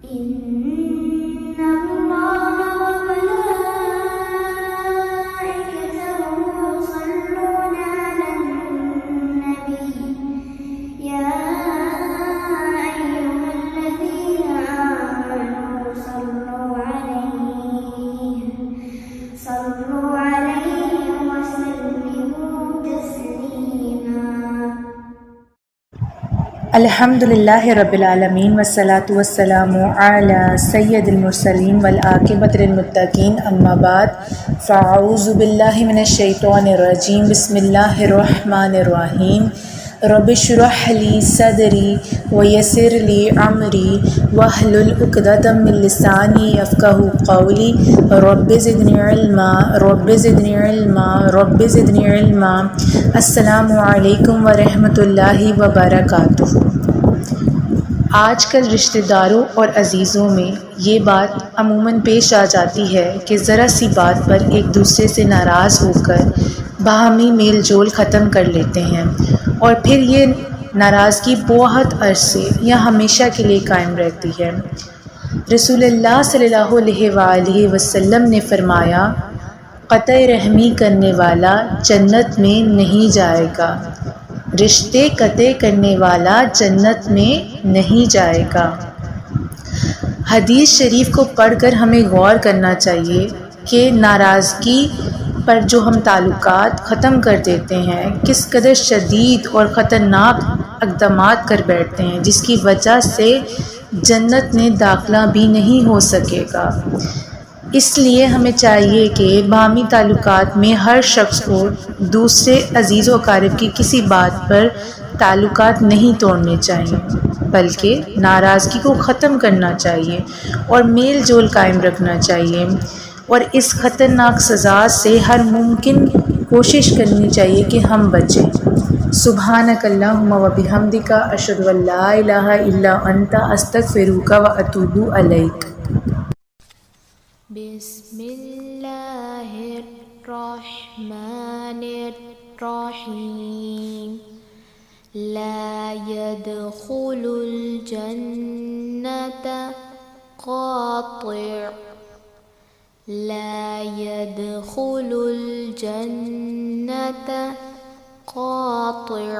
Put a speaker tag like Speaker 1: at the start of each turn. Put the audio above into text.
Speaker 1: إن الله وملائكته يصلون على النبي يا أيها الذين آمنوا صلوا عليه وسلموا تسليما.
Speaker 2: الحمدللہ رب العالمین والصلاة والسلام علی سید المرسلین والعاقبۃ للمتقین اما بعد فاعوذ باللہ من الشیطان الرجیم بسم اللہ الرحمن الرحیم رب اشرح لی صدری ویسر لی امری واحلل عقدۃ من لسانی یفقہوا قولی رب زدنی علما رب زدنی علما. السلام علیکم ورحمۃ اللہ وبرکاتہ. آج کل رشتہ داروں اور عزیزوں میں یہ بات عموماً پیش آ جاتی ہے کہ ذرا سی بات پر ایک دوسرے سے ناراض ہو کر باہمی میل جول ختم کر لیتے ہیں اور پھر یہ ناراضگی بہت عرصے یا ہمیشہ کے لیے قائم رہتی ہے. رسول اللہ صلی اللہ علیہ وآلہ وسلم نے فرمایا، قطع رحمی کرنے والا جنت میں نہیں جائے گا، رشتے قطع کرنے والا جنت میں نہیں جائے گا. حدیث شریف کو پڑھ کر ہمیں غور کرنا چاہیے کہ ناراضگی پر جو ہم تعلقات ختم کر دیتے ہیں کس قدر شدید اور خطرناک اقدامات کر بیٹھتے ہیں، جس کی وجہ سے جنت میں داخلہ بھی نہیں ہو سکے گا. اس لیے ہمیں چاہیے کہ باہمی تعلقات میں ہر شخص کو دوسرے عزیز و اقارب کی کسی بات پر تعلقات نہیں توڑنے چاہیے بلکہ ناراضگی کو ختم کرنا چاہیے اور میل جول قائم رکھنا چاہیے اور اس خطرناک سزا سے ہر ممکن کوشش کرنی چاہیے کہ ہم بچیں. سبحانک اللہم و بحمدک اشہد ان لا الہ الا انت استغفرک و اتوب الیک.
Speaker 1: بسم اللہ الرحمن الرحیم. لا يدخل الجنة قاطع لا يدخل الجنة قاطع